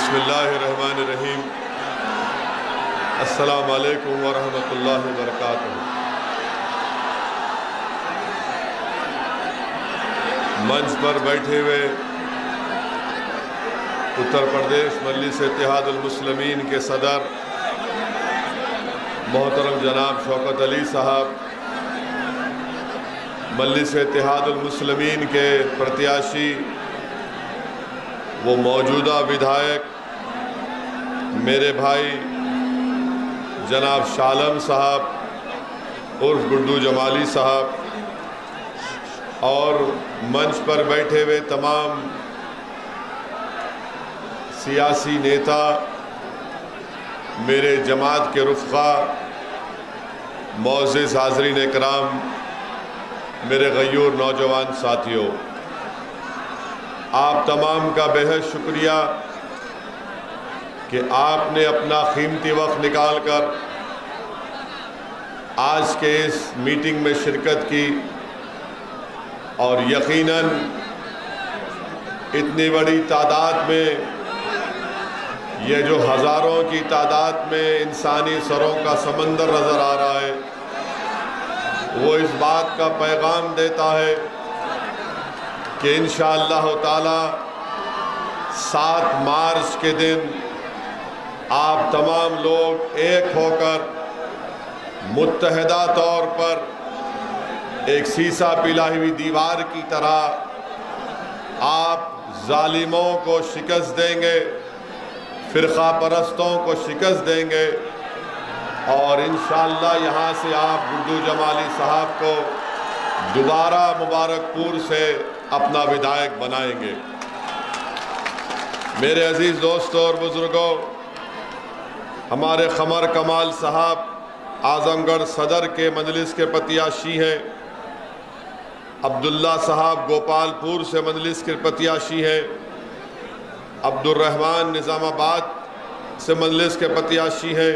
बिस्मिल्लाहिर्रहमानिर्रहीम। अस्सलामु अलैकुम वरहमतुल्लाहि वबरकातुहू। मंच पर बैठे हुए उत्तर प्रदेश मजलिस इत्तेहादुल मुस्लिमीन के सदर मोहतरम जनाब शौकत अली साहब, मजलिस इत्तेहादुल मुस्लिमीन के प्रत्याशी वो मौजूदा विधायक मेरे भाई जनाब शालम साहब उर्फ गुड्डू जमाली साहब, और मंच पर बैठे हुए तमाम सियासी नेता, मेरे जमात के रुफ़क़ा, मोअज़्ज़िज़ हाज़रीन इकराम, मेरे गयूर नौजवान साथियों, आप तमाम का बेहद शुक्रिया कि आपने अपना कीमती वक्त निकाल कर आज के इस मीटिंग में शिरकत की। और यकीनन इतनी बड़ी तादाद में, ये जो हज़ारों की तादाद में इंसानी सरों का समंदर नज़र आ रहा है, वो इस बात का पैगाम देता है कि इंशाअल्लाह ताला 7 मार्च के दिन आप तमाम लोग एक होकर मुत्तहिदा तौर पर एक शीशा पिलाई हुई दीवार की तरह आप जालिमों को शिकस्त देंगे, फ़िरक़ा परस्तों को शिकस्त देंगे, और इंशाअल्लाह यहाँ से आप गुड्डू जमाली साहब को दोबारा मुबारकपुर से अपना विधायक बनाएंगे। मेरे अजीज़ दोस्तों और बुज़ुर्गों, हमारे क़मर कमाल साहब आज़मगढ़ सदर के मजलिस के प्रत्याशी हैं, अब्दुल्ला साहब गोपालपुर से मजलिस के प्रत्याशी हैं, अब्दुर्रहमान निज़ामाबाद से मजलिस के प्रत्याशी हैं,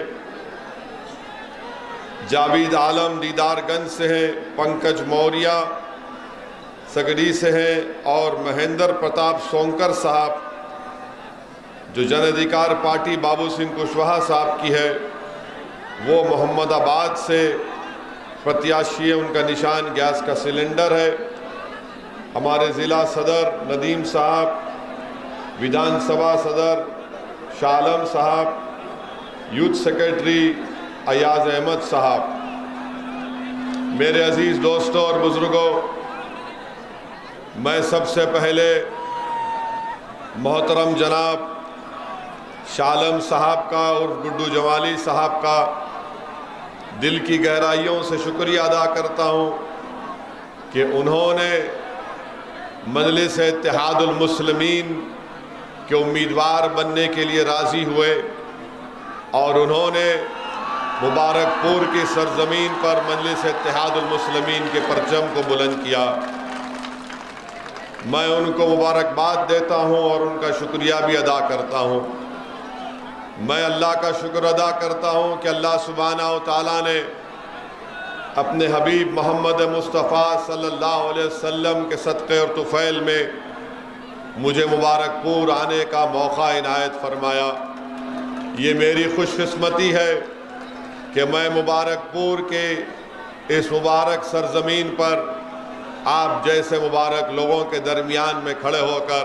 जावेद आलम दीदारगंज से हैं, पंकज मौर्य सकड़ी से हैं, और महेंद्र प्रताप सोंकर साहब जो जन अधिकार पार्टी बाबू सिंह कुशवाहा साहब की है, वो मोहम्मदाबाद से प्रत्याशी है, उनका निशान गैस का सिलेंडर है। हमारे ज़िला सदर नदीम साहब, विधानसभा सदर शालम साहब, यूथ सेक्रेटरी अयाज अहमद साहब। मेरे अजीज़ दोस्तों और बुज़ुर्गों, मैं सबसे पहले मोहतरम जनाब शालम साहब का और गुड्डू जमाली साहब का दिल की गहराइयों से शुक्रिया अदा करता हूँ कि उन्होंने मजलिस इत्तेहादुल मुस्लिमीन के उम्मीदवार बनने के लिए राज़ी हुए, और उन्होंने मुबारकपुर की सरजमीन पर मजलिस इत्तेहादुल मुस्लिमीन के परचम को बुलंद किया। मैं उनको मुबारकबाद देता हूँ और उनका शुक्रिया भी अदा करता हूँ। मैं अल्लाह का शुक्र अदा करता हूँ कि अल्लाह सुब्हानहू तआला ने अपने हबीब मोहम्मद मुस्तफ़ा सल्लल्लाहु अलैहि वसल्लम के सदक़े और तुफ़ैल में मुझे मुबारकपुर आने का मौका इनायत फरमाया। ये मेरी खुशकिस्मती है कि मैं मुबारकपुर के इस मुबारक सरज़मीन पर आप जैसे मुबारक लोगों के दरमियान में खड़े होकर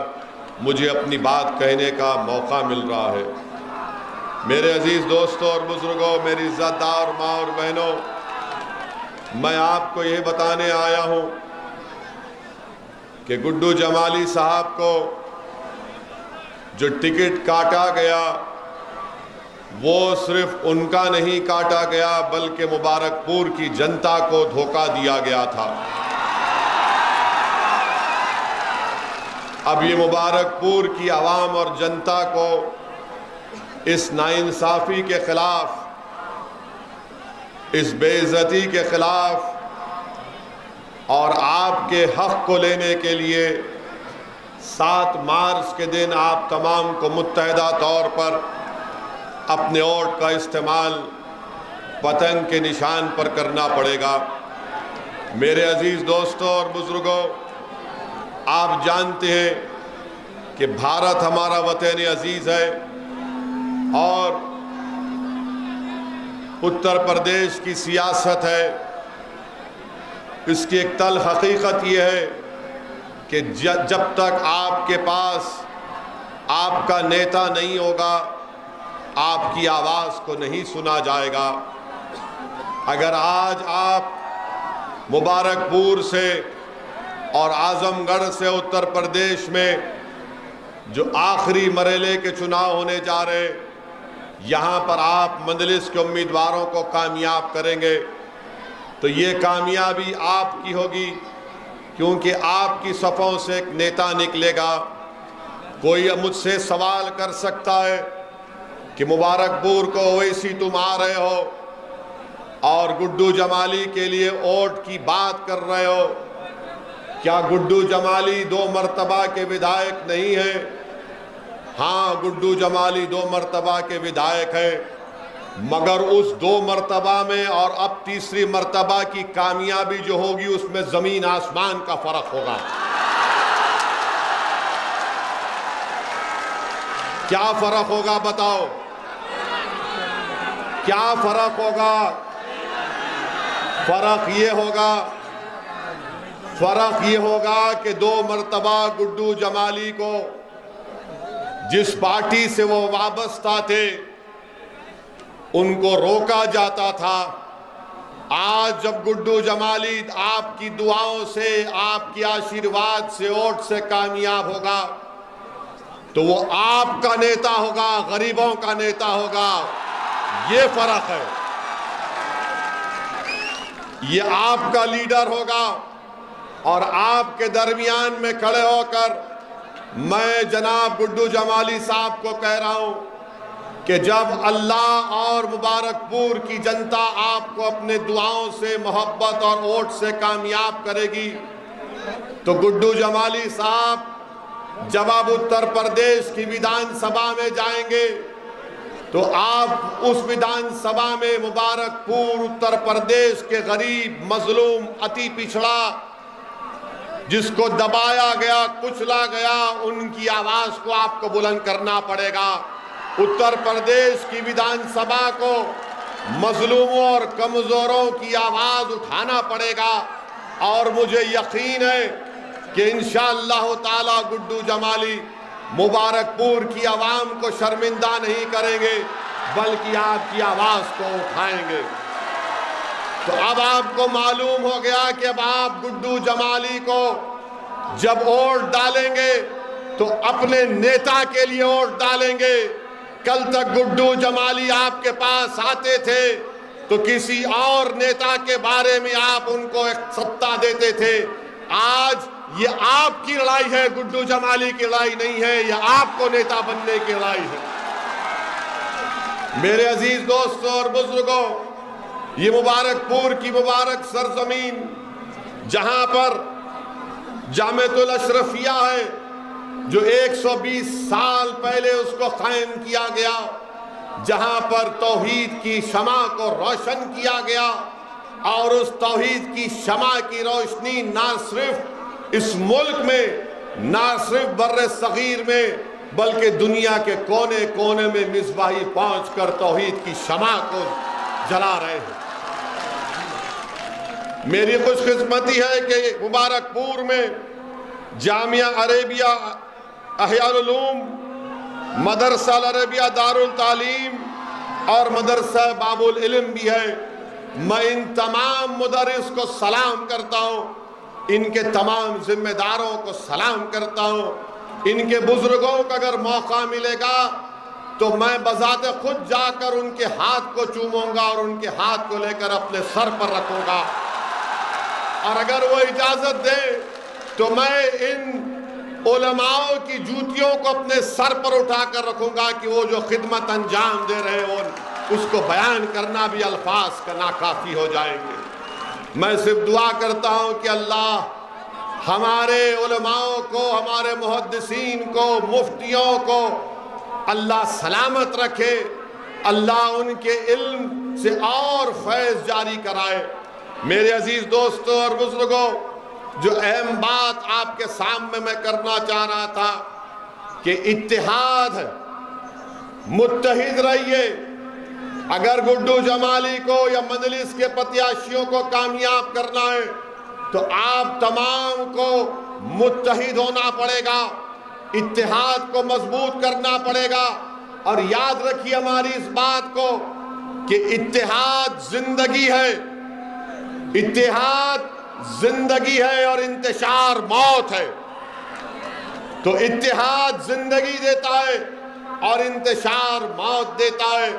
मुझे अपनी बात कहने का मौका मिल रहा है। मेरे अजीज़ दोस्तों और बुज़ुर्गों, मेरी इज़्ज़तदार माँ और बहनों, मैं आपको ये बताने आया हूँ कि गुड्डू जमाली साहब को जो टिकट काटा गया, वो सिर्फ उनका नहीं काटा गया, बल्कि मुबारकपुर की जनता को धोखा दिया गया था। अब ये मुबारकपुर की आवाम और जनता को इस नाइंसाफ़ी के ख़िलाफ़, इस बेइज्जती के ख़िलाफ़ और आपके हक़ को लेने के लिए 7 मार्च के दिन आप तमाम को मुत्तहिदा तौर पर अपने वोट का इस्तेमाल पतंग के निशान पर करना पड़ेगा। मेरे अजीज़ दोस्तों और बुज़ुर्गों, आप जानते हैं कि भारत हमारा वतन अजीज़ है, और उत्तर प्रदेश की सियासत है, इसकी एक तल्ख हकीकत यह है कि जब तक आपके पास आपका नेता नहीं होगा, आपकी आवाज़ को नहीं सुना जाएगा। अगर आज आप मुबारकपुर से और आजमगढ़ से उत्तर प्रदेश में जो आखिरी मरहले के चुनाव होने जा रहे, यहाँ पर आप मजलिस के उम्मीदवारों को कामयाब करेंगे तो ये कामयाबी आपकी होगी, क्योंकि आपकी सफ़ों से एक नेता निकलेगा। कोई मुझसे सवाल कर सकता है कि मुबारकपुर को ओवैसी तुम आ रहे हो और गुड्डू जमाली के लिए वोट की बात कर रहे हो, क्या गुड्डू जमाली 2 मरतबा के विधायक नहीं है? हाँ, गुड्डू जमाली 2 मरतबा के विधायक है, मगर उस 2 मरतबा में और अब तीसरी मरतबा की कामयाबी जो होगी उसमें जमीन आसमान का फर्क होगा। क्या फर्क होगा बताओ, क्या फर्क होगा? फर्क ये होगा कि 2 मरतबा गुड्डू जमाली को जिस पार्टी से वो वाबस्ता थे उनको रोका जाता था। आज जब गुड्डू जमाली आपकी दुआओं से, आपके आशीर्वाद से, वोट से कामयाब होगा तो वो आपका नेता होगा, गरीबों का नेता होगा। ये फर्क है, ये आपका लीडर होगा। और आपके दरमियान में खड़े होकर मैं जनाब गुड्डू जमाली साहब को कह रहा हूं कि जब अल्लाह और मुबारकपुर की जनता आपको अपने दुआओं से, मोहब्बत और वोट से कामयाब करेगी तो गुड्डू जमाली साहब जब आप उत्तर प्रदेश की विधानसभा में जाएंगे तो आप उस विधानसभा में मुबारकपुर, उत्तर प्रदेश के गरीब, मजलूम, अति पिछड़ा, जिसको दबाया गया, कुचला गया, उनकी आवाज को आपको बुलंद करना पड़ेगा। उत्तर प्रदेश की विधानसभा को मजलूमों और कमजोरों की आवाज उठाना पड़ेगा। और मुझे यकीन है कि इंशाअल्लाह ताला गुड्डू जमाली मुबारकपुर की आवाम को शर्मिंदा नहीं करेंगे, बल्कि आपकी आवाज को उठाएंगे। तो अब आपको मालूम हो गया कि अब आप गुड्डू जमाली को जब वोट डालेंगे तो अपने नेता के लिए वोट डालेंगे। कल तक गुड्डू जमाली आपके पास आते थे तो किसी और नेता के बारे में आप उनको एक सत्ता देते थे। आज ये आपकी लड़ाई है, गुड्डू जमाली की लड़ाई नहीं है, ये आपको नेता बनने की लड़ाई है। मेरे अजीज दोस्तों और बुजुर्गों, ये मुबारकपुर की मुबारक सरजमीन जहां पर जामिअतुल अशरफिया है, जो 120 साल पहले उसको कायम किया गया, जहां पर तौहीद की शमा को रोशन किया गया और उस तौहीद की शमा की रोशनी ना सिर्फ इस मुल्क में, ना सिर्फ बर्रे सगीर में, बल्कि दुनिया के कोने कोने में मिसबाही पहुंचकर तौहीद की शमा को जला रहे हैं। मेरी खुशकिस्मती है कि मुबारकपुर में जामिया अरेबिया अहयाल उलूम, मदरसा अरेबिया दारुल तालीम और मदरसा बाबुल इल्म भी है। मैं इन तमाम मुदर्रिस को सलाम करता हूँ, इनके तमाम जिम्मेदारों को सलाम करता हूँ। इनके बुजुर्गों को अगर मौका मिलेगा तो मैं बजाते खुद जाकर उनके हाथ को चूमूंगा और उनके हाथ को लेकर अपने सर पर रखूंगा। और अगर वो इजाजत दे तो मैं इन उलमाओं की जूतियों को अपने सर पर उठाकर रखूंगा कि वो जो खिदमत अंजाम दे रहे हो उसको बयान करना भी अल्फाज का नाकाफी हो जाएंगे। मैं सिर्फ दुआ करता हूं कि अल्लाह हमारे उलमाओं को, हमारे मुहद्दिसीन को, मुफ्तियों को अल्लाह सलामत रखे, अल्लाह उनके इल्म से और फैज़ जारी कराए। मेरे अजीज दोस्तों और बुजुर्गों, जो अहम बात आपके सामने मैं करना चाह रहा था कि इत्तेहाद मुत्तहिद रहिए। अगर गुड्डू जमाली को या मजलिस के प्रत्याशियों को कामयाब करना है तो आप तमाम को मुत्तहिद होना पड़ेगा, इत्तेहाद को मजबूत करना पड़ेगा। और याद रखिए हमारी इस बात को कि इत्तेहाद जिंदगी है, इत्तेहाद जिंदगी है और इंतशार मौत है। तो इत्तेहाद जिंदगी देता है और इंतशार मौत देता है।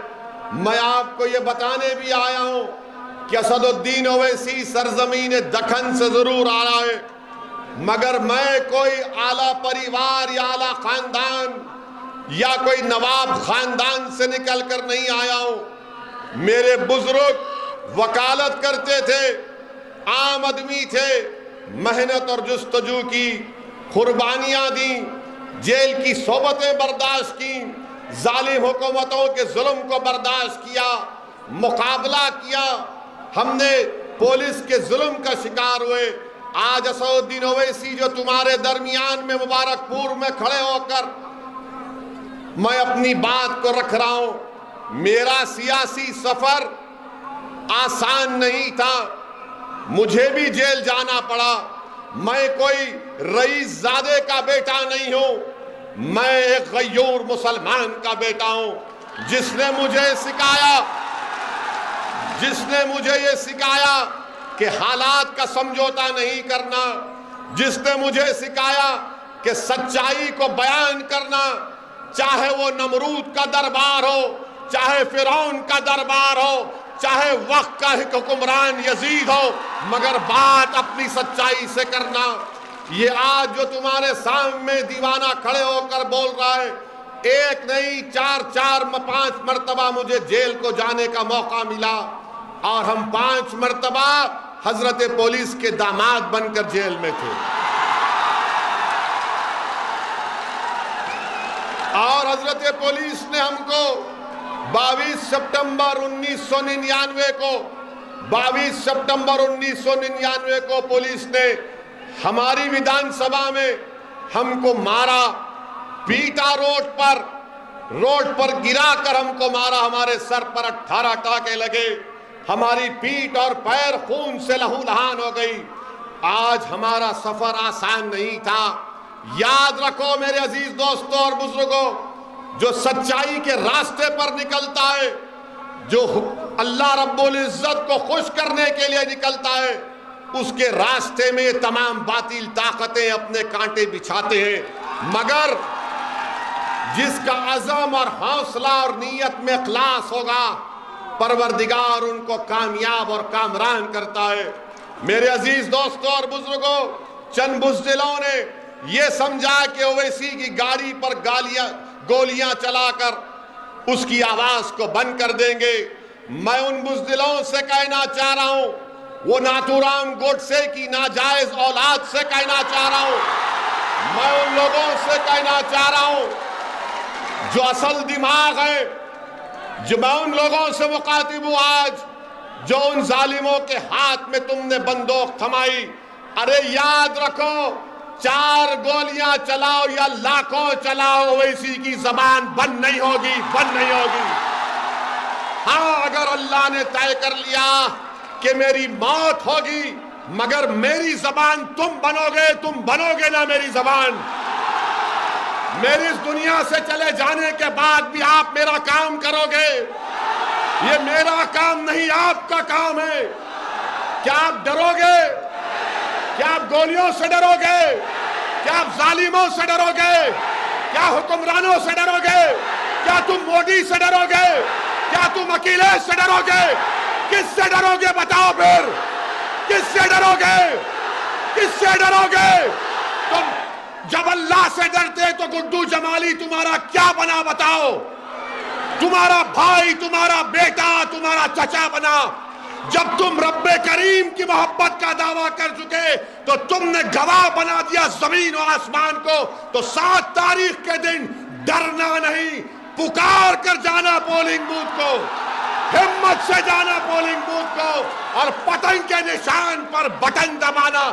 मैं आपको ये बताने भी आया हूं कि असदुद्दीन ओवैसी सरजमीन दखन से जरूर आ रहा है, मगर मैं कोई आला परिवार या आला खानदान या कोई नवाब खानदान से निकल कर नहीं आया हूं। मेरे बुजुर्ग वकालत करते थे, आम आदमी थे, मेहनत और जुस्तजू की, कुर्बानियां दी, जेल की सोबतें बर्दाश्त की, जालिम हुकूमतों के जुल्म को बर्दाश्त किया, मुकाबला किया। हमने पुलिस के जुल्म का शिकार हुए। आज असदुद्दीन ओवैसी जो तुम्हारे दरमियान में मुबारकपुर में खड़े होकर मैं अपनी बात को रख रहा हूं, मेरा सियासी सफर आसान नहीं था, मुझे भी जेल जाना पड़ा। मैं कोई रईस जादे का बेटा नहीं हूं, मैं एक गयूर मुसलमान का बेटा हूं। जिसने मुझे ये सिखाया कि हालात का समझौता नहीं करना, जिसने मुझे सिखाया कि सच्चाई को बयान करना, चाहे वो नमरूद का दरबार हो, चाहे फिरौन का दरबार हो, चाहे वक्त का हुक्मरान यजीद हो, मगर बात अपनी सच्चाई से करना। ये आज जो तुम्हारे सामने दीवाना खड़े होकर बोल रहा है, एक नहीं 4-5 मर्तबा मुझे जेल को जाने का मौका मिला और हम 5 मर्तबा हजरत पुलिस के दामाद बनकर जेल में थे। और हजरत पुलिस ने हमको 22 सितंबर 1999 को पुलिस ने हमारी विधानसभा में हमको मारा, पीटा, रोड पर गिरा कर हमको मारा। हमारे सर पर 18 टाके लगे, हमारी पीठ और पैर खून से लहूलुहान हो गई। आज हमारा सफर आसान नहीं था। याद रखो मेरे अजीज दोस्तों और बुजुर्गों, जो सच्चाई के रास्ते पर निकलता है, जो अल्लाह रब्बुल इज्जत को खुश करने के लिए निकलता है, उसके रास्ते में तमाम बातिल ताकतें अपने कांटे बिछाते हैं। मगर जिसका अज़म और हौसला और नीयत में इखलास होगा, परवरदिगार उनको कामयाब और कामरान करता है। मेरे अजीज दोस्तों और बुजुर्गों, चंद बुज़दिलों ने यह समझा कि ओवैसी की गाड़ी पर गोलियां चलाकर उसकी आवाज को बंद कर देंगे। मैं उन बुज़दिलों से कहना चाह रहा हूं, वो नाथूराम गोडसे की नाजायज औलाद से कहना चाह रहा हूं, मैं उन लोगों से कहना चाह रहा हूं जो असल दिमाग है, जो मैं उन लोगों से मुखातिब हूं आज, जो उन जालिमों के हाथ में तुमने बंदूक थमाई। अरे याद रखो, 4 गोलियां चलाओ या लाखों चलाओ, ओवैसी की जबान बंद नहीं होगी, बंद नहीं होगी। हाँ, अगर अल्लाह ने तय कर लिया कि मेरी मौत होगी, मगर मेरी जबान तुम बनोगे ना मेरी जबान। मेरी इस दुनिया से चले जाने के बाद भी आप मेरा काम करोगे। ये मेरा काम नहीं, आपका काम है। क्या आप डरोगे? क्या आप गोलियों से डरोगे? क्या आप जालिमों से डरोगे? क्या हुक्मरानों से डरोगे? क्या तुम मोदी से डरोगे? क्या तुम अखिलेश से डरोगे? किससे डरोगे बताओ फिर? किससे डरोगे? किससे डरोगे? तुम जब अल्लाह से डरते तो गुड्डू जमाली तुम्हारा क्या बना बताओ? तुम्हारा भाई, तुम्हारा बेटा, तुम्हारा चचा बना। जब तुम रब्बे करीम की मोहब्बत का दावा कर चुके तो तुमने गवाह बना दिया जमीन और आसमान को। तो 7 तारीख के दिन डरना नहीं, पुकार कर जाना पोलिंग बूथ को, हिम्मत से जाना पोलिंग बूथ को और पतंग के निशान पर बटन दबाना,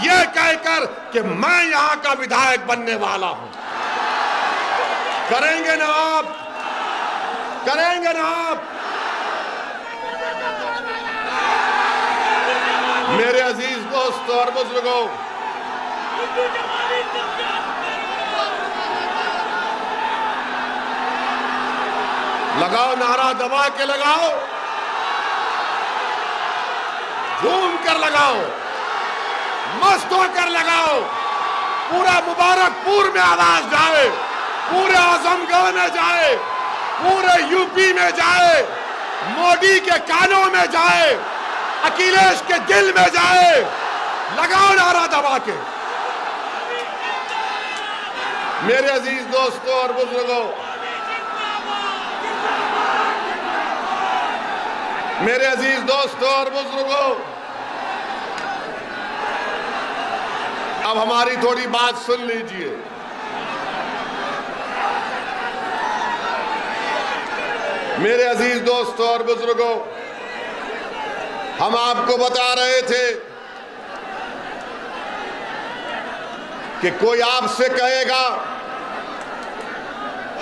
यह कहकर कि मैं यहां का विधायक बनने वाला हूं। करेंगे ना आप? करेंगे ना आप? मेरे अजीज दोस्तों और बुजुर्गों, लगाओ नारा, दबा के लगाओ, झूम कर लगाओ, मस्त होकर लगाओ, पूरा मुबारकपुर में आवाज जाए, पूरे आजमगढ़ में जाए, पूरे यूपी में जाए, मोदी के कानों में जाए, अखिलेश के दिल में जाए। लगाओ नारा दबा के। मेरे अजीज दोस्तों और बुजुर्गों, मेरे अजीज दोस्तों और बुजुर्गों, अब हमारी थोड़ी बात सुन लीजिए। मेरे अजीज दोस्तों और बुजुर्गों, हम आपको बता रहे थे कि कोई आपसे कहेगा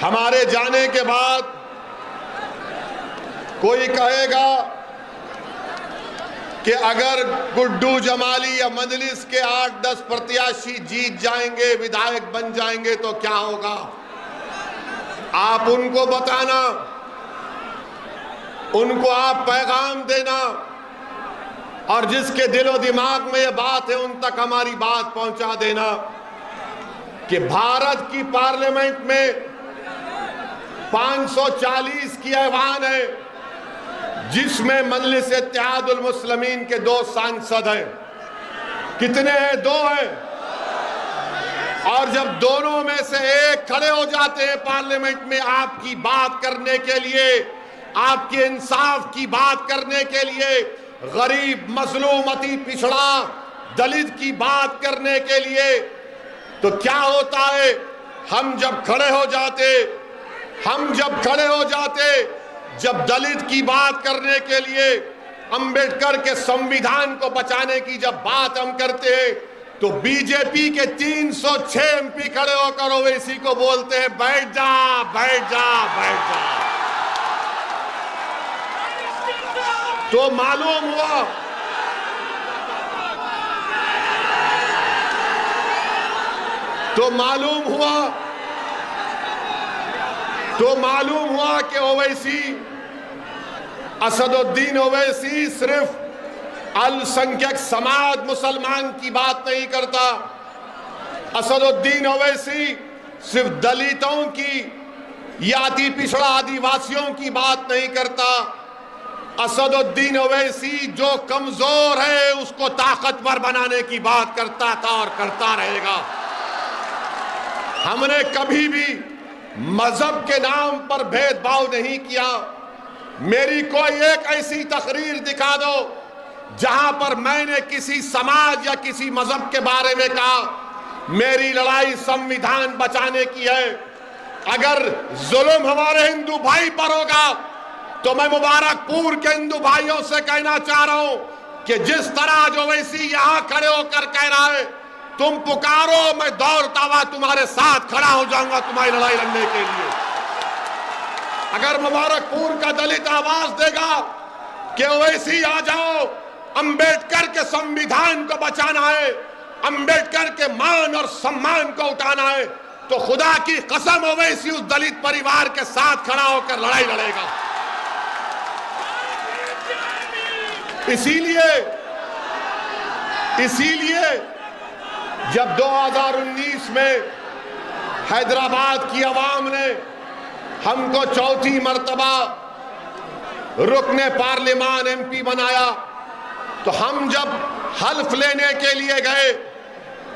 हमारे जाने के बाद, कोई कहेगा कि अगर गुड्डू जमाली या मजलिस के 8-10 प्रत्याशी जीत जाएंगे, विधायक बन जाएंगे तो क्या होगा? आप उनको बताना, उनको आप पैगाम देना, और जिसके दिलो दिमाग में ये बात है उन तक हमारी बात पहुंचा देना कि भारत की पार्लियामेंट में 540 की ऐवान है, जिसमें मजलिस इत्तेहादुल मुस्लिमीन के 2 सांसद हैं। कितने हैं? 2 हैं। और जब दोनों में से एक खड़े हो जाते हैं पार्लियामेंट में आपकी बात करने के लिए, आपके इंसाफ की बात करने के लिए, गरीब, मजलूम, अति पिछड़ा, दलित की बात करने के लिए, तो क्या होता है? हम जब खड़े हो जाते, जब दलित की बात करने के लिए, अंबेडकर के संविधान को बचाने की जब बात हम करते हैं, तो बीजेपी के 306 एमपी खड़े होकर ओवैसी को बोलते हैं बैठ जा, बैठ जा, बैठ जा। तो मालूम हुआ कि ओवैसी, असदुद्दीन ओवैसी सिर्फ अल्पसंख्यक समाज मुसलमान की बात नहीं करता। असदुद्दीन ओवैसी सिर्फ दलितों की या अति पिछड़ा आदिवासियों की बात नहीं करता। असदुद्दीन ओवैसी जो कमजोर है उसको ताकतवर बनाने की बात करता था और करता रहेगा। हमने कभी भी मजहब के नाम पर भेदभाव नहीं किया। मेरी कोई एक ऐसी तकरीर दिखा दो जहां पर मैंने किसी समाज या किसी मजहब के बारे में कहा मेरी लड़ाई संविधान बचाने की है। अगर जुल्म हमारे हिंदू भाई पर होगा तो मैं मुबारकपुर के हिंदू भाइयों से कहना चाह रहा हूं कि जिस तरह जो ओवैसी यहां खड़े होकर कह रहा है तुम पुकारो, मैं दौड़ता हुआ तुम्हारे साथ खड़ा हो जाऊंगा तुम्हारी लड़ाई लड़ने के लिए। अगर मुबारकपुर का दलित आवाज देगा कि ओवैसी आ जाओ, अंबेडकर के संविधान को बचाना है, अंबेडकर के मान और सम्मान को उठाना है, तो खुदा की कसम ओवैसी उस दलित परिवार के साथ खड़ा होकर लड़ाई लड़ेगा। इसीलिए जब 2019 में हैदराबाद की आवाम ने हमको चौथी मर्तबा रुकने पार्लियामान एमपी बनाया, तो हम जब हल्फ लेने के लिए गए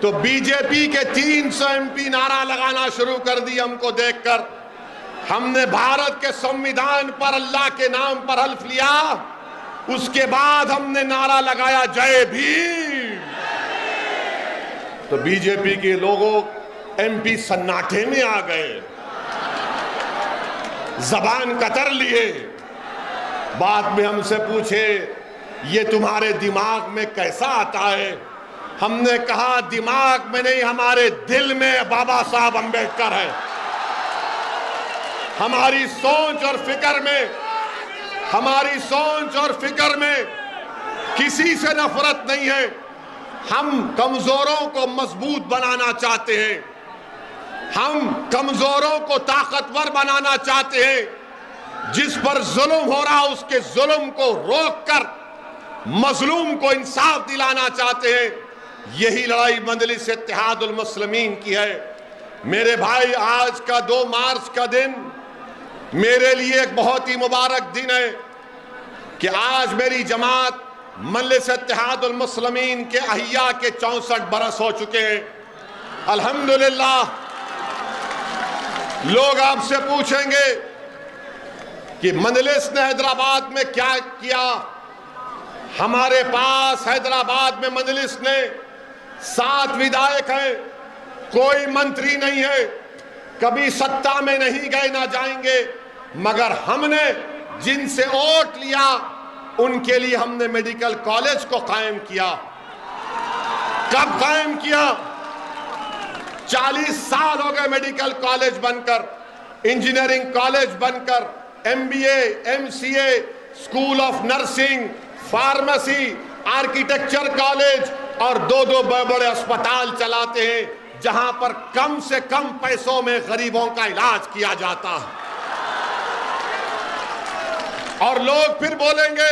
तो बीजेपी के 300 एमपी नारा लगाना शुरू कर दी। हमको देखकर हमने भारत के संविधान पर, अल्लाह के नाम पर हल्फ लिया। उसके बाद हमने नारा लगाया जय भीम। तो बीजेपी के लोगों, एमपी सन्नाटे में आ गए, जबान कतर लिए। बाद में हमसे पूछे ये तुम्हारे दिमाग में कैसा आता है? हमने कहा दिमाग में नहीं, हमारे दिल में बाबा साहब अंबेडकर है। हमारी सोच और फिक्र में किसी से नफरत नहीं है। हम कमजोरों को मजबूत बनाना चाहते हैं, हम कमजोरों को ताकतवर बनाना चाहते हैं। जिस पर जुल्म हो रहा उसके जुल्म को रोककर मजलूम को इंसाफ दिलाना चाहते हैं। यही लड़ाई मजलिस इत्तेहादुल मुस्लिमीन की है। मेरे भाई, आज का 2 मार्च का दिन मेरे लिए एक बहुत ही मुबारक दिन है कि आज मेरी जमात मजलिस इत्तेहादुल मुस्लिमीन के अहिया के 64 बरस हो चुके हैं। अल्हम्दुलिल्लाह। लोग आपसे पूछेंगे कि मजलिस ने हैदराबाद में क्या किया। हमारे पास हैदराबाद में मजलिस ने 7 विधायक हैं, कोई मंत्री नहीं है, कभी सत्ता में नहीं गए ना जाएंगे, मगर हमने जिनसे वोट लिया उनके लिए हमने मेडिकल कॉलेज को कायम किया। कब कायम किया? 40 साल हो गए मेडिकल कॉलेज बनकर, इंजीनियरिंग कॉलेज बनकर, MBA, MCA, school of nursing, pharmacy, architecture college और 2-2 बड़े अस्पताल चलाते हैं जहां पर कम से कम पैसों में गरीबों का इलाज किया जाता है। और लोग फिर बोलेंगे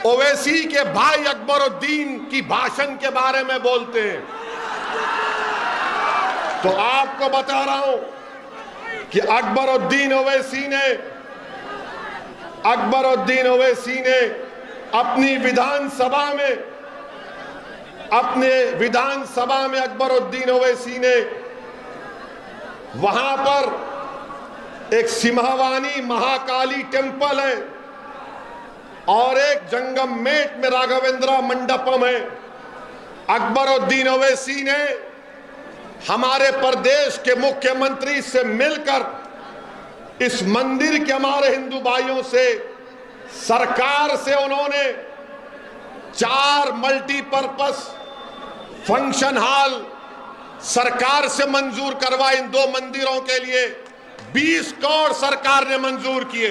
ओवैसी के भाई अकबरुद्दीन की भाषण के बारे में बोलते हैं। तो आपको बता रहा हूं कि अकबरुद्दीन ओवैसी ने अपनी विधानसभा में अकबरुद्दीन ओवैसी ने वहां पर एक सिम्हावानी महाकाली टेम्पल है और एक जंगममेट में राघवेंद्र मंडपम है। अकबरुद्दीन ओवैसी ने हमारे प्रदेश के मुख्यमंत्री से मिलकर इस मंदिर के हमारे हिंदू भाइयों से, सरकार से उन्होंने 4 मल्टीपर्पस फंक्शन हॉल सरकार से मंजूर करवा। इन 2 मंदिरों के लिए 20 करोड़ सरकार ने मंजूर किए।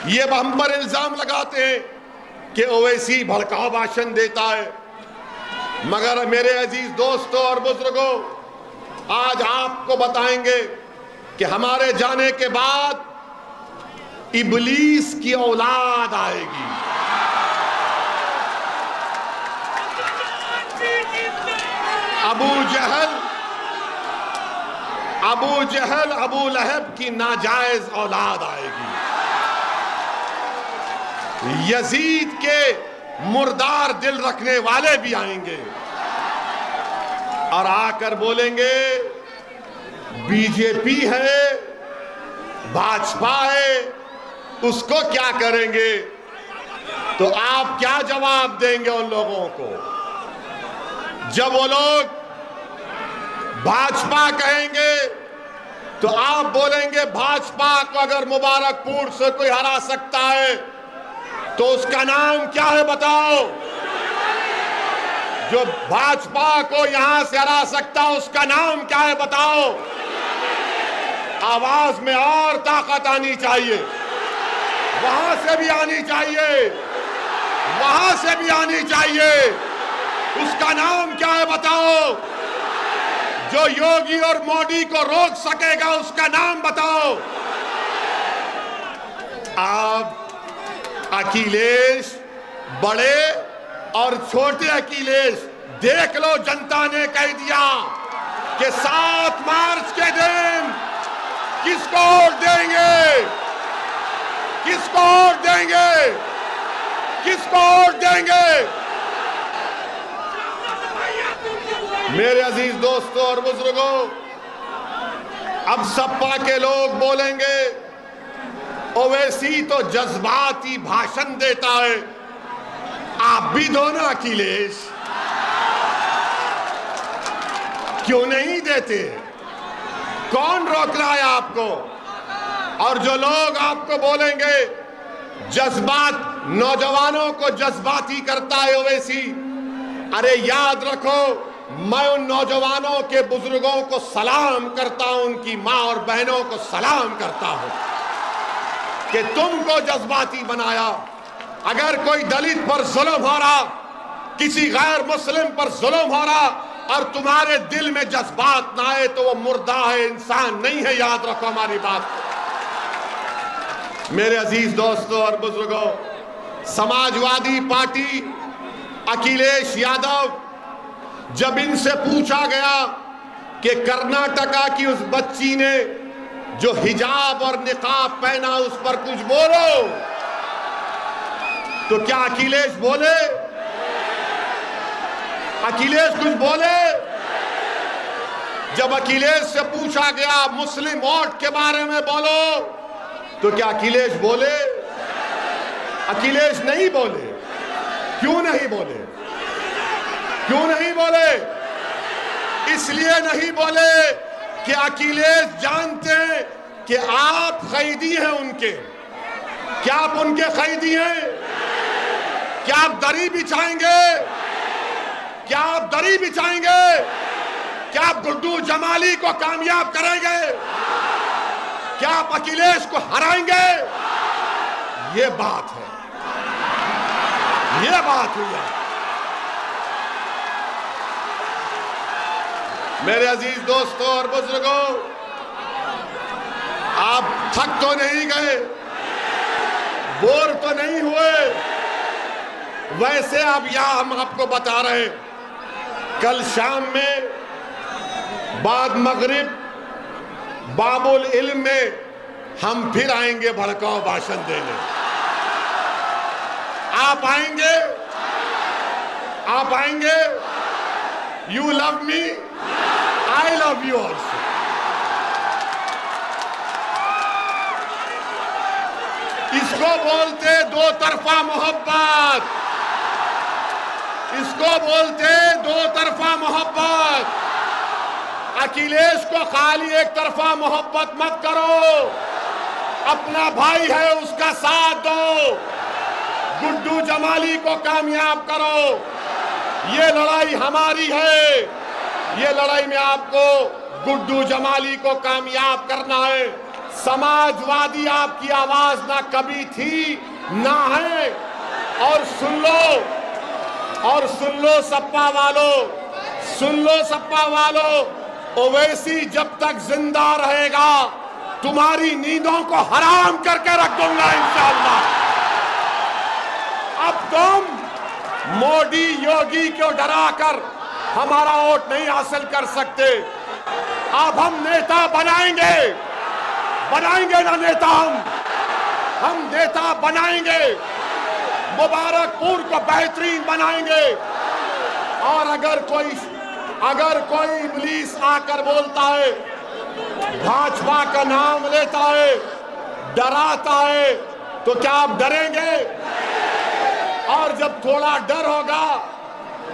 ये हम पर इल्जाम लगाते हैं कि ओवैसी भड़काऊ भाषण देता है, मगर मेरे अजीज दोस्तों और बुजुर्गों, आज आपको बताएंगे कि हमारे जाने के बाद इब्लीस की औलाद आएगी। अबू जहल अबू लहब की नाजायज औलाद आएगी। यजीद के मुर्दार दिल रखने वाले भी आएंगे और आकर बोलेंगे बीजेपी है, भाजपा है, उसको क्या करेंगे। तो आप क्या जवाब देंगे उन लोगों को जब वो लोग भाजपा कहेंगे? तो आप बोलेंगे भाजपा को अगर मुबारकपुर से कोई हरा सकता है तो उसका नाम क्या है बताओ। जो भाजपा को यहां से हरा सकता है उसका नाम क्या है बताओ। आवाज में और ताकत आनी चाहिए, वहां से भी आनी चाहिए, वहां से भी आनी चाहिए। उसका नाम क्या है बताओ। जो योगी और मोदी को रोक सकेगा उसका नाम बताओ। आप अखिलेश, बड़े और छोटे अखिलेश, देख लो जनता ने कह दिया कि 7 मार्च के दिन किसको वोट देंगे, किसको वोट देंगे, किसको वोट देंगे। मेरे अजीज दोस्तों और बुजुर्गों, अब सपा के लोग बोलेंगे ओवैसी तो जज्बाती भाषण देता है। आप भी दो ना अखिलेश, क्यों नहीं देते? कौन रोक रहा है आपको? और जो लोग आपको बोलेंगे जज्बात, नौजवानों को जज्बाती करता है ओवैसी, अरे याद रखो मैं उन नौजवानों के बुजुर्गों को सलाम करता हूं, उनकी मां और बहनों को सलाम करता हूं कि तुमको जज्बाती बनाया। अगर कोई दलित पर जुल्म हो रहा, किसी गैर मुस्लिम पर जुल्म हो रहा और तुम्हारे दिल में जज्बात ना आए तो वो मुर्दा है, इंसान नहीं है। याद रखो हमारी बात। मेरे अजीज दोस्तों और बुजुर्गों, समाजवादी पार्टी अखिलेश यादव, जब इनसे पूछा गया कि कर्नाटका की उस बच्ची ने जो हिजाब और निकाब पहना उस पर कुछ बोलो, तो क्या अखिलेश बोले? अखिलेश कुछ बोले? जब अखिलेश से पूछा गया मुस्लिम वोट के बारे में बोलो, तो क्या अखिलेश बोले? अखिलेश नहीं बोले। क्यों नहीं बोले? क्यों नहीं बोले? इसलिए नहीं बोले कि अखिलेश जानते हैं कि आप कैदी हैं उनके। क्या आप उनके कैदी हैं? क्या आप दरी बिछाएंगे? क्या आप दरी बिछाएंगे? क्या आप गुड्डू जमाली को कामयाब करेंगे? क्या आप अखिलेश को हराएंगे? ये बात है, ये बात हुई है। मेरे अजीज दोस्तों और बुजुर्गों, आप थक तो नहीं गए, बोर तो नहीं हुए? वैसे अब यहां हम आपको बता रहे हैं, कल शाम में बाद मगरिब बाबुल इल्म में हम फिर आएंगे भड़काऊ भाषण देने। आप आएंगे? आप आएंगे? You love me, I love you also. इसको बोलते दो तरफा मोहब्बत, इसको बोलते दो तरफा मोहब्बत। अखिलेश को खाली एक तरफा मोहब्बत मत करो, अपना भाई है उसका साथ दो, गुड्डू जमाली को कामयाब करो। ये लड़ाई हमारी है, ये लड़ाई में आपको गुड्डू जमाली को कामयाब करना है। समाजवादी आपकी आवाज ना कभी थी ना है। और सुन लो, और सुन लो सपा वालों, सुन लो सपा वालों, ओवैसी जब तक जिंदा रहेगा तुम्हारी नींदों को हराम करके रख दूंगा इंशाअल्लाह। अब तुम मोदी योगी को डराकर हमारा वोट नहीं हासिल कर सकते। अब हम नेता बनाएंगे, बनाएंगे ना नेता, हम नेता बनाएंगे, मुबारकपुर को बेहतरीन बनाएंगे। और अगर कोई इब्लीस आकर बोलता है, भाजपा का नाम लेता है, डराता है, तो क्या आप डरेंगे? और जब थोड़ा डर होगा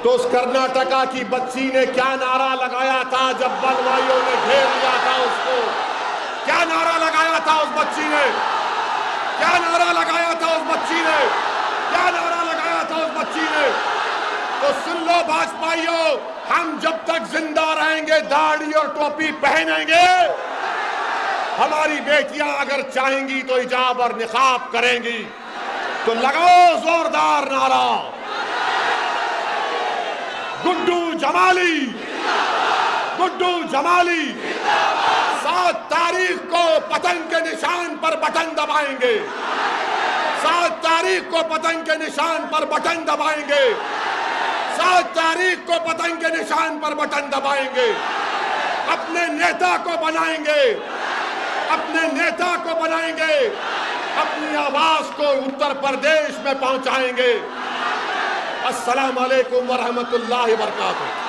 तो उस कर्नाटका की बच्ची ने क्या नारा लगाया था जब बलवाइयों ने घेर लिया था उसको? क्या नारा लगाया था उस बच्ची ने? क्या नारा लगाया था उस बच्ची ने? क्या नारा लगाया था उस बच्ची ने? तो सुन लो भाजपाइयों, हम जब तक जिंदा रहेंगे दाढ़ी और टोपी पहनेंगे। हमारी बेटियां अगर चाहेंगी तो हिजाब और निकाब करेंगी। तो लगाओ जोरदार नारा, गुड्डू जमाली, गुड्डू जमाली। 7 तारीख को पतंग के निशान पर बटन दबाएंगे, 7 तारीख को पतंग के निशान पर बटन दबाएंगे, 7 तारीख को पतंग के निशान पर बटन दबाएंगे। अपने नेता को बनाएंगे, अपने नेता को बनाएंगे, अपनी आवाज को उत्तर प्रदेश में पहुंचाएंगे। अस्सलाम वालेकुम व रहमतुल्लाहि व बरकातुहू।